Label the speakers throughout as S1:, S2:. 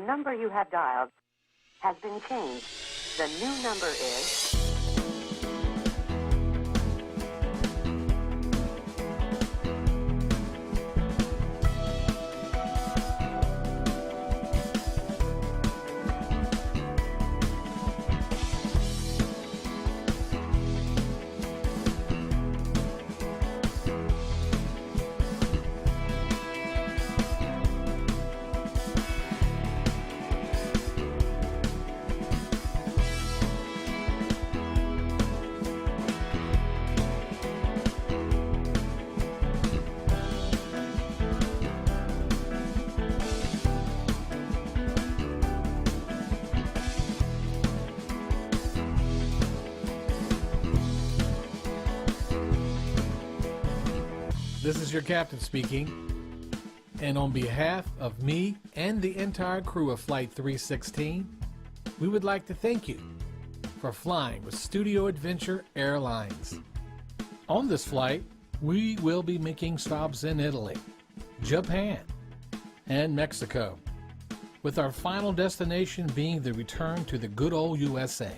S1: number you have dialed has been changed. The new number is...
S2: This is your captain speaking, and on behalf of me and the entire crew of Flight 316, we would like to thank you for flying with Studio Adventure Airlines. On this flight, we will be making stops in Italy, Japan, and Mexico, with our final destination being the return to the good old USA.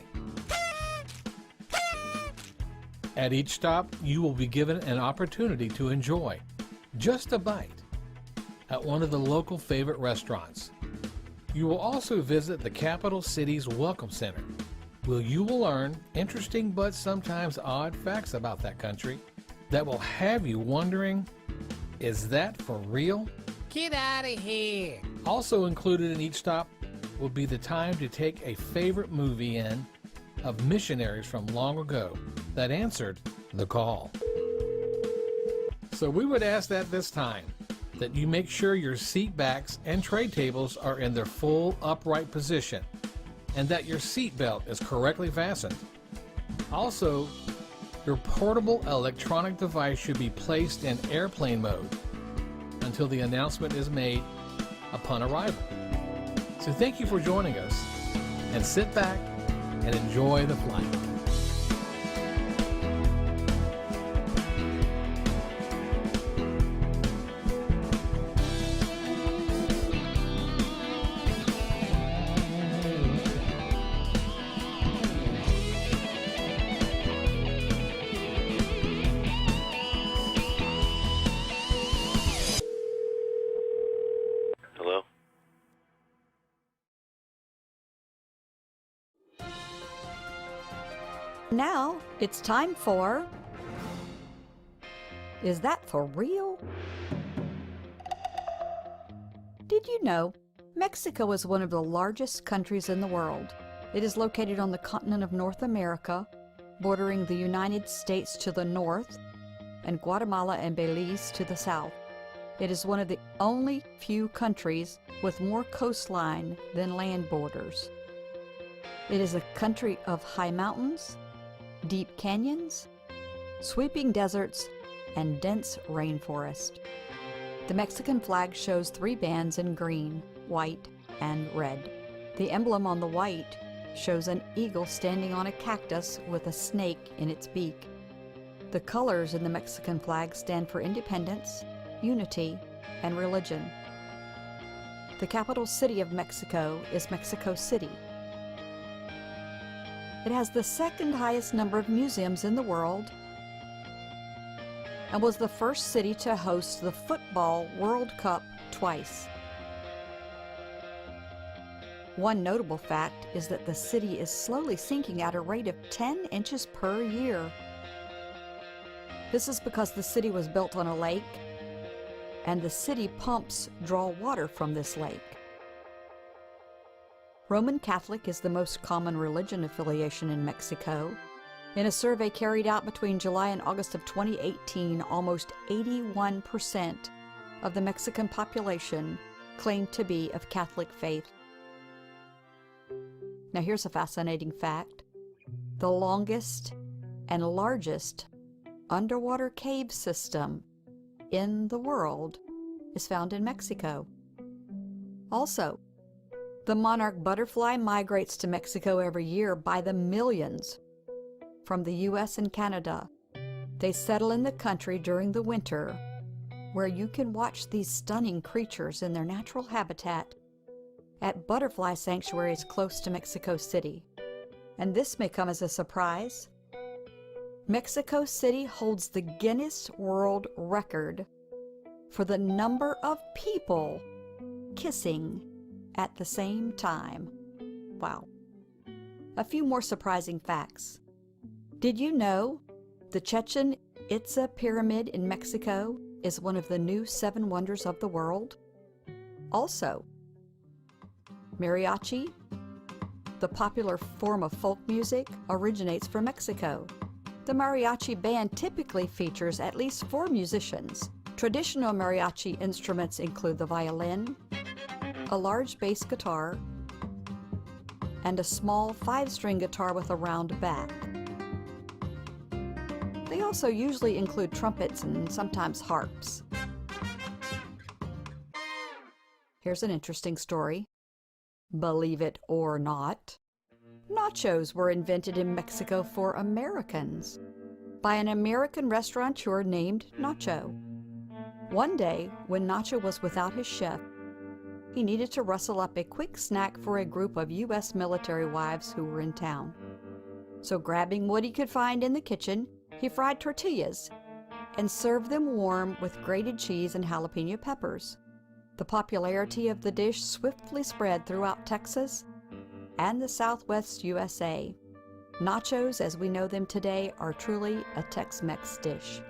S2: At each stop, you will be given an opportunity to enjoy just a bite at one of the local favorite restaurants. You will also visit the capital city's Welcome Center, where you will learn interesting but sometimes odd facts about that country that will have you wondering, is that for real? Get out of here! Also included in each stop will be the time to take a favorite movie in of missionaries from long ago that answered the call. So we would ask that this time that you make sure your seat backs and tray tables are in their full upright position and that your seat belt is correctly fastened. Also, your portable electronic device should be placed in airplane mode until the announcement is made upon arrival. So thank you for joining us, and sit back and enjoy the flight.
S3: Hello?
S4: Now it's time for... Is that for real? Did you know Mexico is one of the largest countries in the world? It is located on the continent of North America, bordering the United States to the north and Guatemala and Belize to the south. It is one of the only few countries with more coastline than land borders. It is a country of high mountains, deep canyons, sweeping deserts, and dense rainforest. The Mexican flag shows 3 bands in green, white, and red. The emblem on the white shows an eagle standing on a cactus with a snake in its beak. The colors in the Mexican flag stand for independence, unity, and religion. The capital city of Mexico is Mexico City. It has the 2nd highest number of museums in the world and was the first city to host the Football World Cup twice. One notable fact is that the city is slowly sinking at a rate of 10 inches per year. This is because the city was built on a lake, and the city pumps draw water from this lake. Roman Catholic is the most common religion affiliation in Mexico. In a survey carried out between July and August of 2018, almost 81% of the Mexican population claimed to be of Catholic faith. Now here's a fascinating fact. The longest and largest underwater cave system in the world is found in Mexico. Also, the monarch butterfly migrates to Mexico every year by the millions from the US and Canada. They settle in the country during the winter, where you can watch these stunning creatures in their natural habitat at butterfly sanctuaries close to Mexico City. And this may come as a surprise. Mexico City holds the Guinness World Record for the number of people kissing at the same time. Wow. A few more surprising facts. Did you know the Chichen Itza Pyramid in Mexico is one of the new 7 wonders of the world? Also, mariachi, the popular form of folk music, originates from Mexico. The mariachi band typically features at least 4 musicians. Traditional mariachi instruments include the violin, a large bass guitar, and a small 5-string guitar with a round back. They also usually include trumpets and sometimes harps. Here's an interesting story. Believe it or not, nachos were invented in Mexico for Americans by an American restaurateur named Nacho. One day, when Nacho was without his chef, he needed to rustle up a quick snack for a group of U.S. military wives who were in town. So grabbing what he could find in the kitchen, he fried tortillas and served them warm with grated cheese and jalapeno peppers. The popularity of the dish swiftly spread throughout Texas and the Southwest USA. Nachos, as we know them today, are truly a Tex-Mex dish.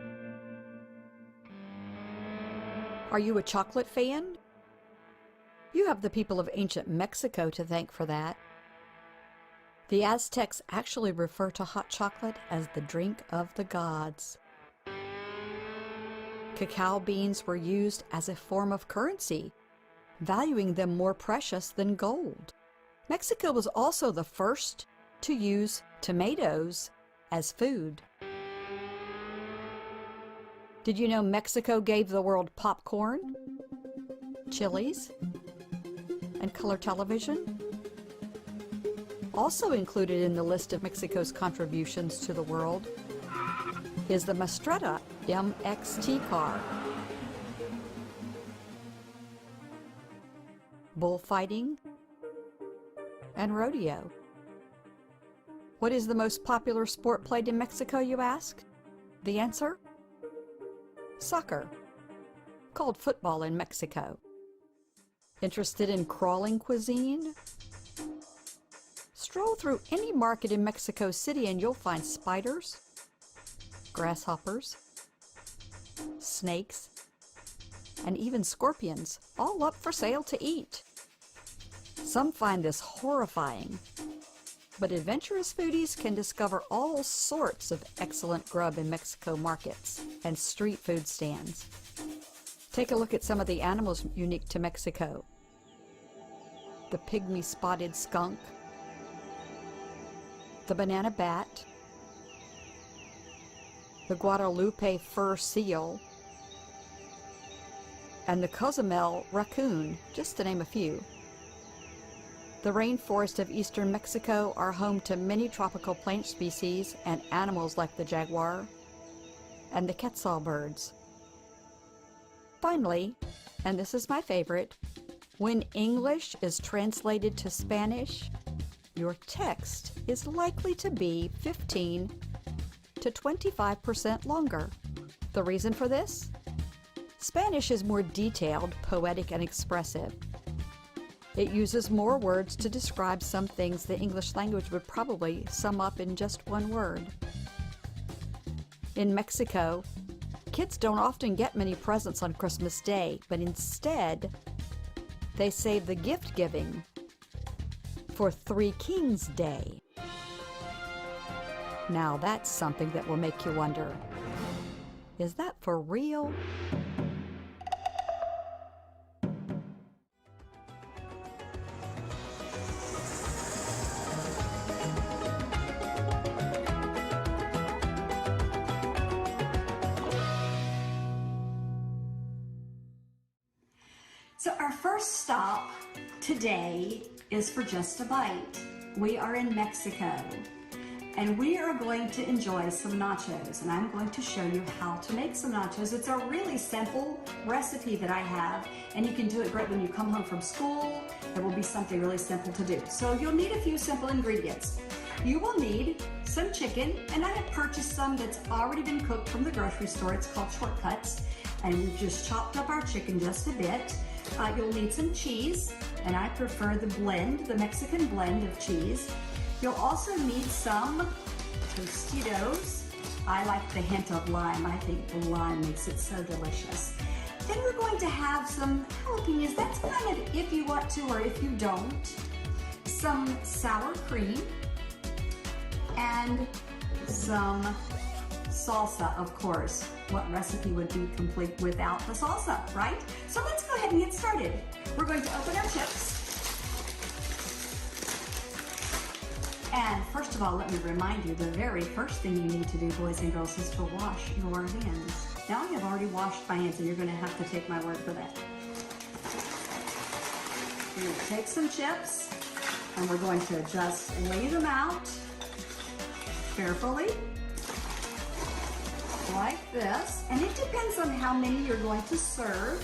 S4: Are you a chocolate fan? You have the people of ancient Mexico to thank for that. The Aztecs actually refer to hot chocolate as the drink of the gods. Cacao beans were used as a form of currency, valuing them more precious than gold. Mexico was also the first to use tomatoes as food. Did you know Mexico gave the world popcorn, chilies, and color television? Also included in the list of Mexico's contributions to the world is the Mastretta MXT car. Bullfighting and rodeo. What is the most popular sport played in Mexico, you ask? The answer? Soccer, called football in Mexico. Interested in crawling cuisine? Stroll through any market in Mexico City and you'll find spiders, grasshoppers, snakes, and even scorpions, all up for sale to eat. Some find this horrifying, but adventurous foodies can discover all sorts of excellent grub in Mexico markets and street food stands. Take a look at some of the animals unique to Mexico. The pygmy spotted skunk, the banana bat, the Guadalupe fur seal, and the Cozumel raccoon, just to name a few. The rainforests of eastern Mexico are home to many tropical plant species and animals like the jaguar and the quetzal birds. Finally, and this is my favorite, when English is translated to Spanish, your text is likely to be 15 to 25% longer. The reason for this? Spanish is more detailed, poetic, and expressive. It uses more words to describe some things the English language would probably sum up in just one word. In Mexico, kids don't often get many presents on Christmas Day, but instead, they save the gift giving for Three Kings Day. Now that's something that will make you wonder, is that for real?
S3: So our first stop today is for just a bite. We are in Mexico,
S4: and we are going to enjoy some nachos, and I'm going to show you how to make some nachos. It's a really simple recipe that I have, and you can do it great when you come home from school. It will be something really simple to do. So you'll need a few simple ingredients. You will need some chicken, and I have purchased some that's already been cooked from the grocery store. It's called Shortcuts, and we've just chopped up our chicken just a bit. You'll need some cheese, and I prefer the blend, the Mexican blend of cheese. You'll also need some Tostitos. I like the hint of lime. I think the lime makes it so delicious. Then we're going to have some jalapenos. That's kind of if you want to or if you don't. Some sour cream and some salsa, of course. What recipe would be complete without the salsa, right? So let's go ahead and get started. We're going to open our chips. And first of all, let me remind you, the very first thing you need to do, boys and girls, is to wash your hands. Now I have already washed my hands, and you're going to have to take my word for that. We're going to take some chips, and we're going to just lay them out carefully, like this. And it depends on how many you're going to serve.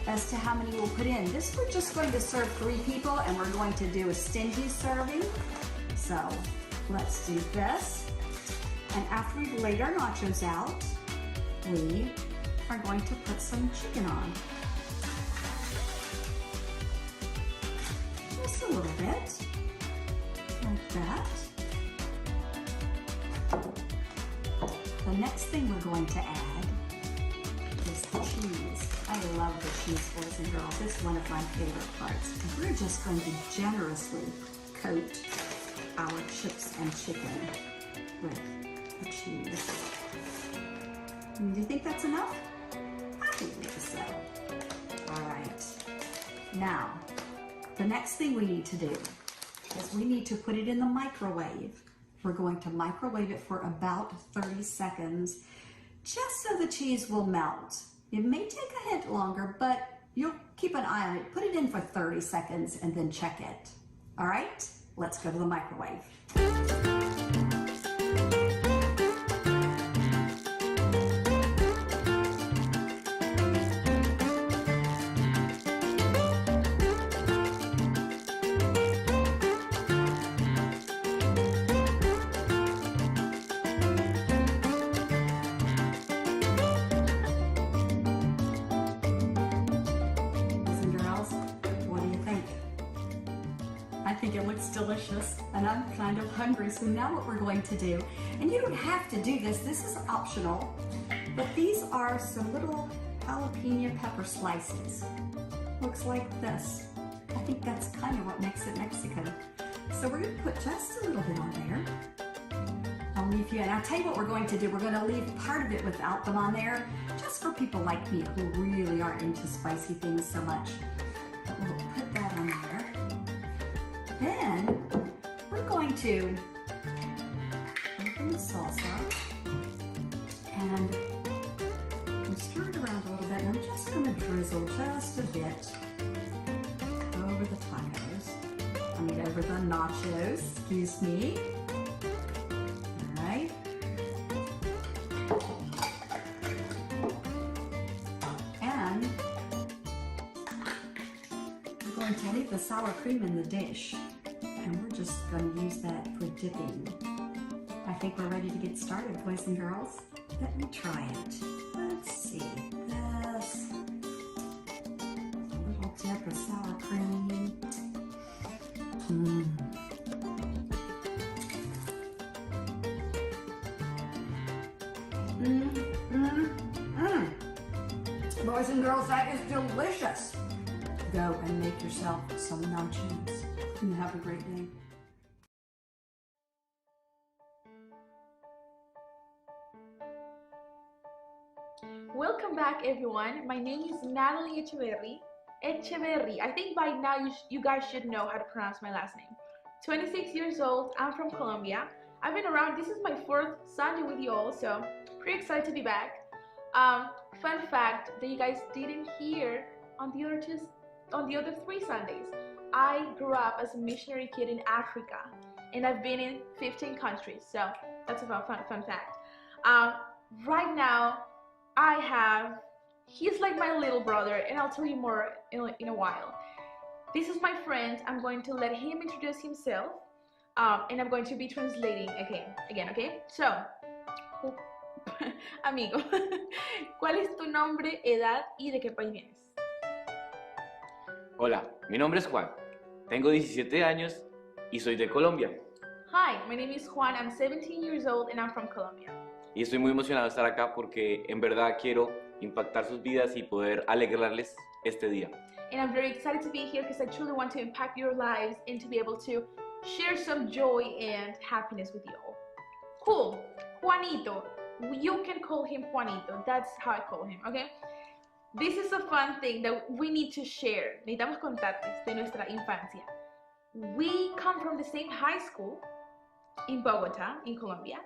S4: As to how many we'll put in. This we're just going to serve 3 people, and we're going to do a stingy serving. So let's do this. And after we've laid our nachos out, we are going to put some chicken on. Just a little bit, like that. The next thing we're going to add is the cheese. I love the cheese, boys and girls. It's one of my favorite parts. And we're just going to generously coat our chips and chicken with the cheese. Do you think that's enough? I think so. All right. Now, the next thing we need to do is we need to put it in the microwave. We're going to microwave it for about 30 seconds, just so the cheese will melt. It may take a hint longer, but you'll keep an eye on it. Put it in for 30 seconds and then check it. All right, let's go to the microwave. I think it looks delicious, and I'm kind of hungry, so now what we're going to do, and you don't have to do this, this is optional, but these are some little jalapeno pepper slices. Looks like this. I think that's kind of what makes it Mexican. So we're going to put just a little bit on there. I'll leave you, and I'll tell you what we're going to do. We're going to leave part of it without them on there, just for people like me who really aren't into spicy things so much. But we'll put that on there. Then we're going to open the salsa and we stir it around a little bit, and I'm just going to drizzle just a bit over the tacos. I mean, over the nachos, excuse me. All right. And we're going to leave the sour cream in the dish. And we're just going to use that for dipping. I think we're ready to get started, boys and girls. Let me try it. Let's see. This. A little dip of sour cream. Boys and girls, that is delicious. Go and make yourself some nachos. And have a great day.
S3: Welcome back, everyone. My name is Natalie Echeverri. I think by now you guys should know how to pronounce my last name. 26 years old. I'm from Colombia. I've been around. This is my 4th Sunday with you all, so pretty excited to be back. Fun fact that you guys didn't hear on the other 3 Sundays. I grew up as a missionary kid in Africa, and I've been in 15 countries, so that's a fun fact. Right now, he's like my little brother, and I'll tell you more in a while. This is my friend. I'm going to let him introduce himself, and I'm going to be translating again, okay? So, amigo, ¿cuál es tu nombre, edad y de qué país vienes?
S5: Hola, mi nombre es Juan, tengo 17 años y soy de Colombia.
S3: Hi, my name is Juan. I'm 17 years old and I'm from Colombia.
S5: Y estoy muy emocionado de estar acá porque en verdad quiero impactar sus vidas y poder alegrarles este día.
S3: And I'm very excited to be here because I truly want to impact your lives and to be able to share some joy and happiness with you all. Cool. Juanito. You can call him Juanito. That's how I call him, okay? This is a fun thing that we need to share. Necesitamos contarles de nuestra infancia. We come from the same high school in Bogota, in Colombia.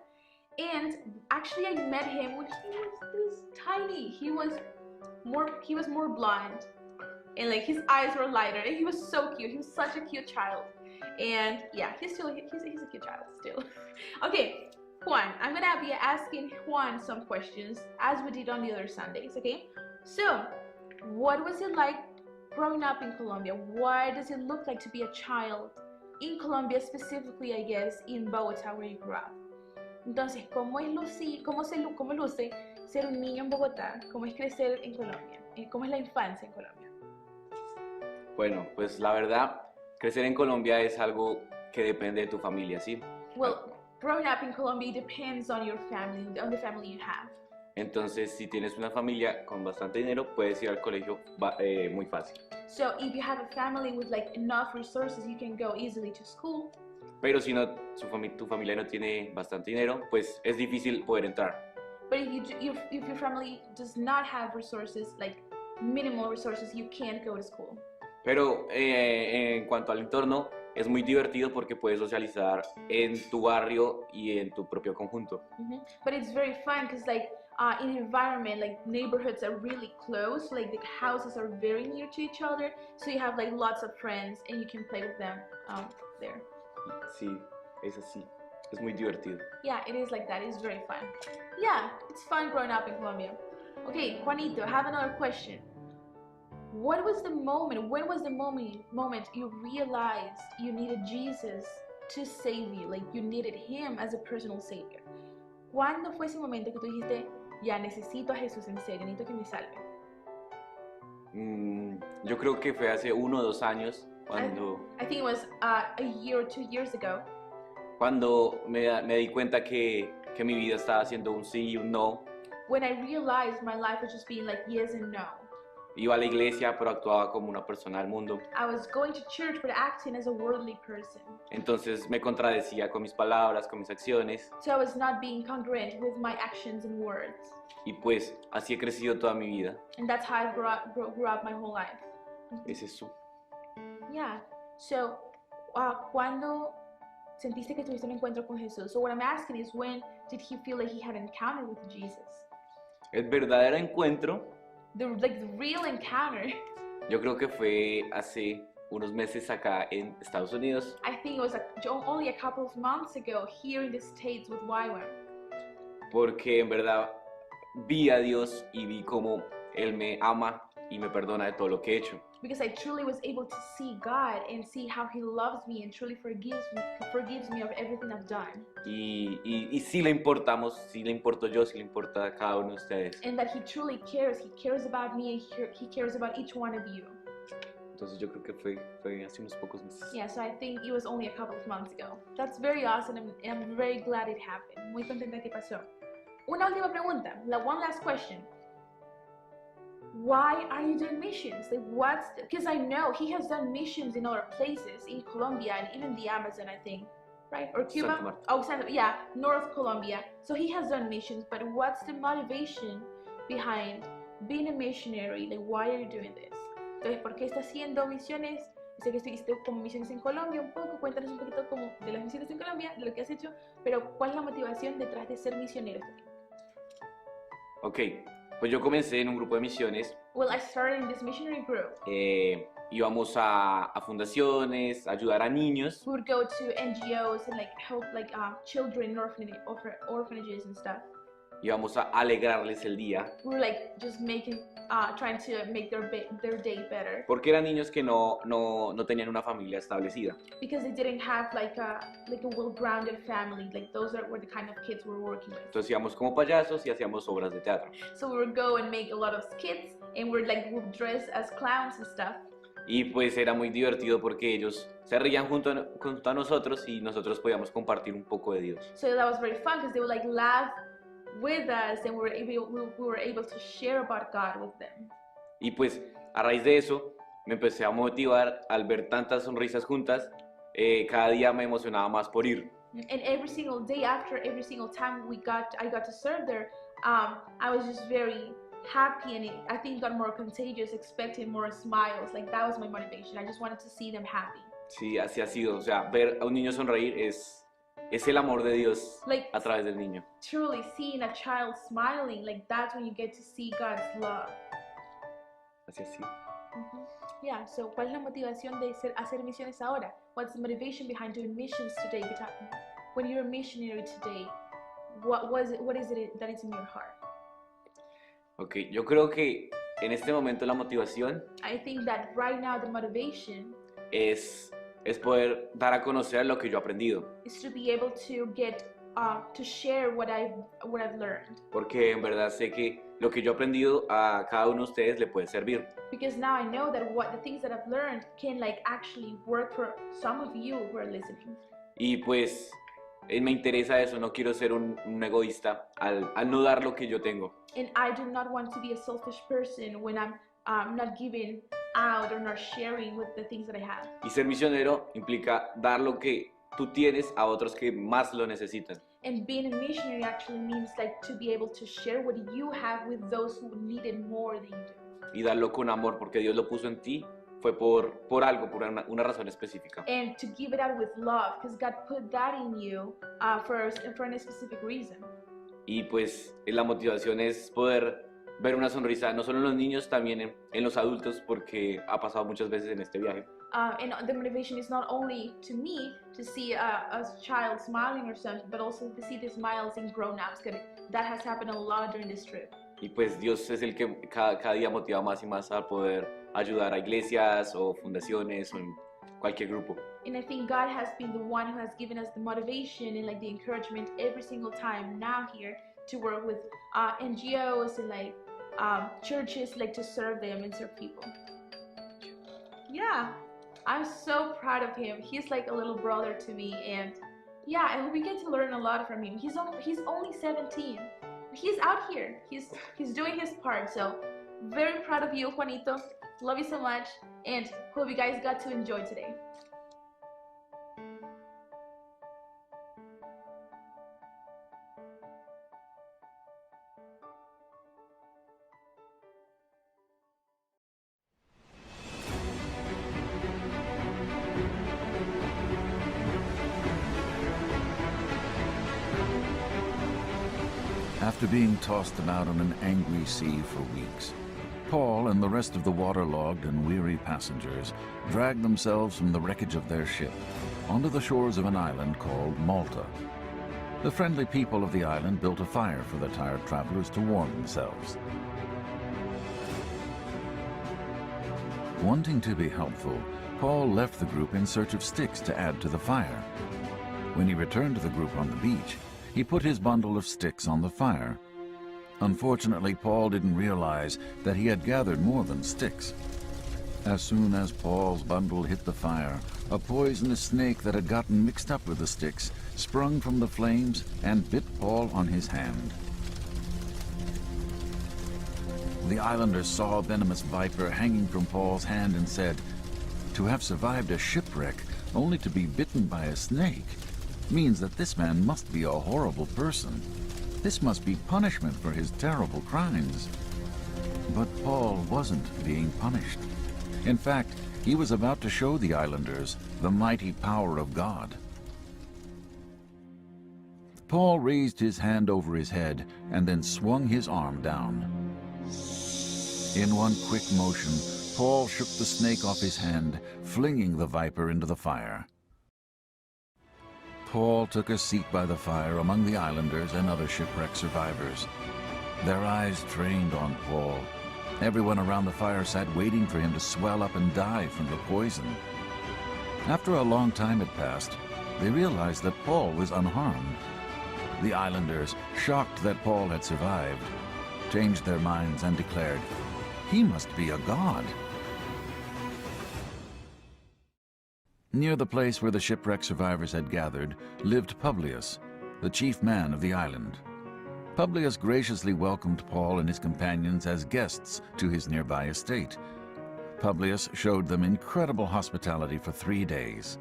S3: And actually I met him when he was this tiny. He was more blonde. And like his eyes were lighter, and he was so cute. He was such a cute child, and yeah, he's a cute child still. Okay, Juan, I'm gonna be asking Juan some questions as we did on the other Sundays. Okay, so what was it like growing up in Colombia? What does it look like to be a child in Colombia, specifically, I guess, in Bogota, where you grew up? Entonces, ¿cómo luce ser un niño en Bogotá? ¿Cómo es crecer en Colombia? ¿Cómo es la infancia en Colombia?
S5: Bueno, pues la verdad, crecer en Colombia es algo que depende de tu familia, ¿sí?
S3: Well, growing up in Colombia depends on your family, on the family you have.
S5: Entonces, si tienes una familia con bastante dinero, puedes ir al colegio muy fácil.
S3: So if you have a family with like enough resources, you can go easily to school.
S5: Pero si no, tu familia no tiene bastante dinero, pues es difícil poder entrar.
S3: But if your family does not have resources, like minimal resources, you can't go to school.
S5: Pero en cuanto al entorno, es muy divertido porque puedes socializar en tu barrio y en tu propio conjunto.
S3: But it's very fun because like in the environment, like neighborhoods are really close, like the houses are very near to each other, so you have like lots of friends and you can play with them there.
S5: Sí, es así. Es muy divertido.
S3: Yeah, it is like that. It's very fun. Yeah, it's fun growing up in Colombia. Okay, Juanito, I have another question. When was the moment you realized you needed Jesus to save you? Like you needed him as a personal savior. ¿Cuándo fue ese momento que tú dijiste, ya necesito a Jesús en serio, necesito que me salve?
S5: Yo creo que fue hace 1 o 2 años cuando...
S3: I think it was a year or 2 years ago.
S5: Cuando me di cuenta que mi vida estaba siendo un sí y un no.
S3: When I realized my life was just being like yes and no.
S5: Iba a la iglesia, pero actuaba como una persona del mundo.
S3: I was going to church, but acting as a worldly person.
S5: Entonces me contradecía con mis palabras, con mis acciones.
S3: So I was not being congruent with my actions and words.
S5: Y pues así he crecido toda mi vida.
S3: And that's how I grew up my whole life.
S5: Es eso.
S3: Yeah. So, ¿cuándo sentiste que tuviste un encuentro con Jesús? So what I'm asking is, when did he feel like he had an encounter with Jesus?
S5: El verdadero encuentro.
S3: The real encounter.
S5: Yo creo que fue hace unos meses acá en Estados Unidos.
S3: I think it was only a couple of months ago here in the States with YWAM.
S5: Porque en verdad vi a Dios y vi cómo Él me ama y me perdona de todo lo que he hecho.
S3: Because I truly was able to see God and see how He loves me and truly forgives me of everything I've done.
S5: Y sí le importamos, sí le importo yo, sí le importa a cada uno de ustedes.
S3: And that He truly cares. He cares about me and He cares about each one of you.
S5: Entonces yo creo que fue hace unos pocos meses.
S3: Yeah, so I think it was only a couple of months ago. That's very awesome and I'm very glad it happened. Muy contenta que pasó. Una última pregunta, one last question. Why are you doing missions? Like because I know he has done missions in other places, in Colombia and even the Amazon, I think, right? Or Cuba?
S5: Santa Marta.
S3: Oh, yeah, North Colombia. So he has done missions, but what's the motivation behind being a missionary? Like, why are you doing this? Entonces, ¿por qué está haciendo misiones? Sé que estuviste como misiones en Colombia un poco, cuéntanos un poquito como de las misiones en Colombia, de lo que has hecho, pero ¿cuál es la motivación detrás de ser misionero?
S5: Ok, pues yo comencé en un grupo de misiones.
S3: Well, I started in this missionary group.
S5: íbamos a fundaciones, a ayudar a niños.
S3: We would go to NGOs and like help like children in orphanages and stuff.
S5: Íbamos a alegrarles el día,
S3: We were like just trying to make their day better
S5: porque eran niños que no tenían una familia establecida.
S3: because they didn't have like a well-grounded family. Like those were the kind of kids we were working with.
S5: Entonces íbamos como payasos y hacíamos obras de teatro.
S3: So we would go and make a lot of skits, and we would dress as clowns and stuff.
S5: Y pues era muy divertido porque ellos se reían junto a nosotros y nosotros podíamos compartir un poco de Dios.
S3: So that was very fun because they would like laugh with us, and we were able to share about God with them.
S5: Y pues a raíz de eso me empecé a motivar al ver tantas sonrisas juntas. Cada día me emocionaba más por ir.
S3: And every single day, after every single time I got to serve there, I was just very happy, and I think got more contagious, expecting more smiles. Like that was my motivation. I just wanted to see them happy.
S5: Sí, así ha sido. O sea, ver a un niño sonreír es el amor de Dios
S3: Like
S5: a través del niño.
S3: truly seeing a child smiling, like that's when you get to see God's love.
S5: Así es.
S3: Yeah, so ¿cuál es la motivación de hacer misiones ahora? What's the motivation behind doing missions today? When you're a missionary today, what is it that is in your heart?
S5: Ok, yo creo que en este momento la motivación
S3: I think that right now the motivation
S5: es poder dar a conocer lo que yo he aprendido.
S3: is to be able to get to share what I've learned.
S5: Porque en verdad sé que lo que yo he aprendido a cada uno de ustedes le puede servir.
S3: Because now I know that the things that I've learned can like actually work for some of you who are listening.
S5: Y pues me interesa eso, no quiero ser un egoísta al no dar lo que yo tengo.
S3: And I do not want to be a selfish person when I'm not giving out or not sharing with the things that I have.
S5: Y ser misionero implica dar lo que tú tienes a otros que más lo necesitan.
S3: And being a missionary actually means like to be able to share what you have with those who need it more than you do.
S5: Y darlo con amor, porque Dios lo puso en ti, fue por algo, por una razón específica.
S3: And to give it out with love, because God put that in you for a specific reason.
S5: Y pues la motivación es poder ver una sonrisa, no solo en los niños, también en los adultos, porque ha pasado muchas veces en este viaje.
S3: And the motivation is not only to me to see a child smiling or something, but also to see the smiles in grown-ups. That has happened a lot during this trip.
S5: Y pues Dios es el que cada día motiva más y más a poder ayudar a iglesias o fundaciones o en cualquier grupo.
S3: And I think God has been the one who has given us the motivation and like the encouragement every single time now here to work with NGOs and like churches, like to serve them and serve people. Yeah, I'm so proud of him. He's like a little brother to me, and yeah, and we get to learn a lot from him. He's only 17. He's out here. He's doing his part. So very proud of you, Juanito. Love you so much, and hope you guys got to enjoy today.
S6: After being tossed about on an angry sea for weeks, Paul and the rest of the waterlogged and weary passengers dragged themselves from the wreckage of their ship onto the shores of an island called Malta. The friendly people of the island built a fire for the tired travelers to warm themselves. Wanting to be helpful, Paul left the group in search of sticks to add to the fire. When he returned to the group on the beach, he put his bundle of sticks on the fire. Unfortunately, Paul didn't realize that he had gathered more than sticks. As soon as Paul's bundle hit the fire, a poisonous snake that had gotten mixed up with the sticks sprung from the flames and bit Paul on his hand. The islanders saw a venomous viper hanging from Paul's hand and said, "To have survived a shipwreck only to be bitten by a snake means that this man must be a horrible person. This must be punishment for his terrible crimes." But Paul wasn't being punished. In fact, he was about to show the islanders the mighty power of God. Paul raised his hand over his head and then swung his arm down. In one quick motion, Paul shook the snake off his hand, flinging the viper into the fire. Paul took a seat by the fire among the islanders and other shipwreck survivors. Their eyes trained on Paul. Everyone around the fire sat waiting for him to swell up and die from the poison. After a long time had passed, they realized that Paul was unharmed. The islanders, shocked that Paul had survived, changed their minds and declared, "He must be a god." Near the place where the shipwreck survivors had gathered lived Publius, the chief man of the island. Publius graciously welcomed Paul and his companions as guests to his nearby estate. Publius showed them incredible hospitality for 3 days.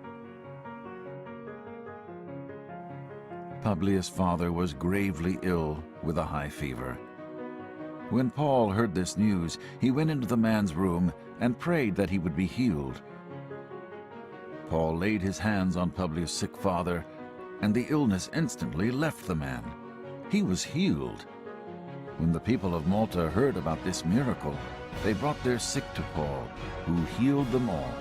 S6: Publius' father was gravely ill with a high fever. When Paul heard this news, he went into the man's room and prayed that he would be healed. Paul laid his hands on Publius' sick father, and the illness instantly left the man. He was healed. When the people of Malta heard about this miracle, they brought their sick to Paul, who healed them all.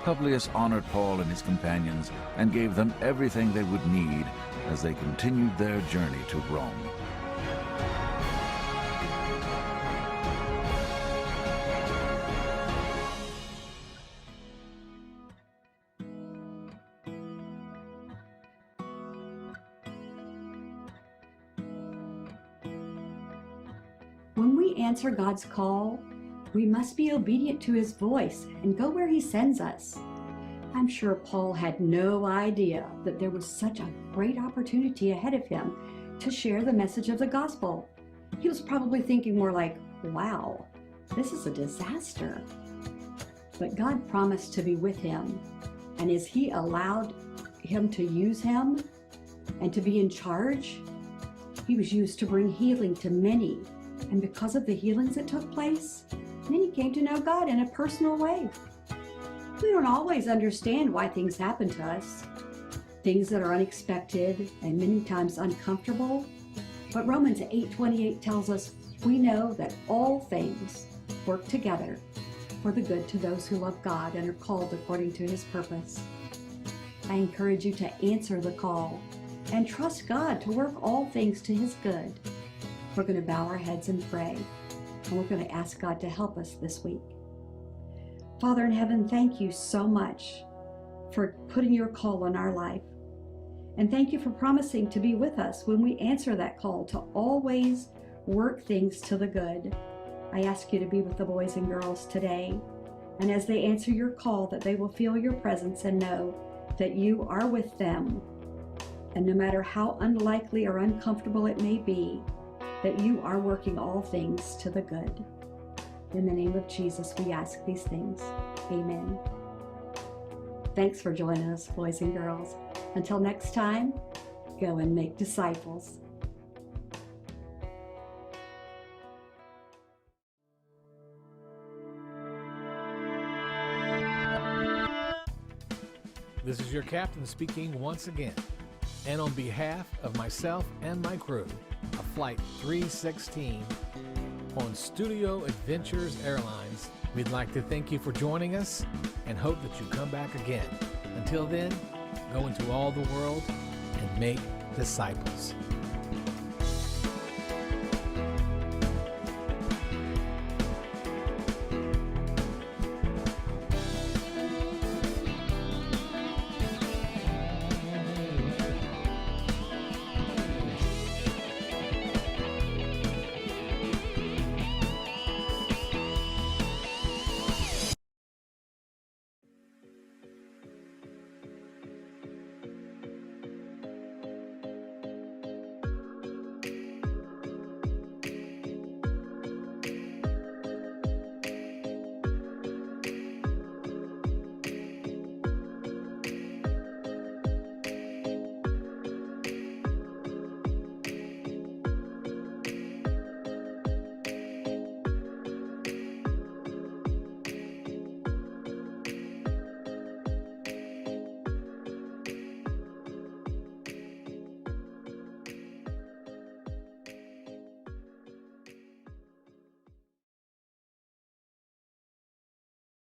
S6: Publius honored Paul and his companions and gave them everything they would need as they continued their journey to Rome.
S4: When we answer God's call, we must be obedient to His voice and go where He sends us. I'm sure Paul had no idea that there was such a great opportunity ahead of him to share the message of the gospel. He was probably thinking more like, wow, this is a disaster. But God promised to be with him, and as He allowed him to use him and to be in charge, he was used to bring healing to many. And because of the healings that took place, many came to know God in a personal way. We don't always understand why things happen to us, things that are unexpected and many times uncomfortable. But Romans 8:28 tells us we know that all things work together for the good to those who love God and are called according to His purpose. I encourage you to answer the call and trust God to work all things to His good. We're going to bow our heads and pray, and we're going to ask God to help us this week. Father in heaven, thank you so much for putting your call on our life. And thank you for promising to be with us when we answer that call to always work things to the good. I ask you to be with the boys and girls today. And as they answer your call, that they will feel your presence and know that you are with them. And no matter how unlikely or uncomfortable it may be, that you are working all things to the good. In the name of Jesus, we ask these things. Amen. Thanks for joining us, boys and girls. Until next time, go and make disciples.
S2: This is your captain speaking once again. And on behalf of myself and my crew of Flight 316 on Studio Adventures Airlines, we'd like to thank you for joining us and hope that you come back again. Until then, go into all the world and make disciples.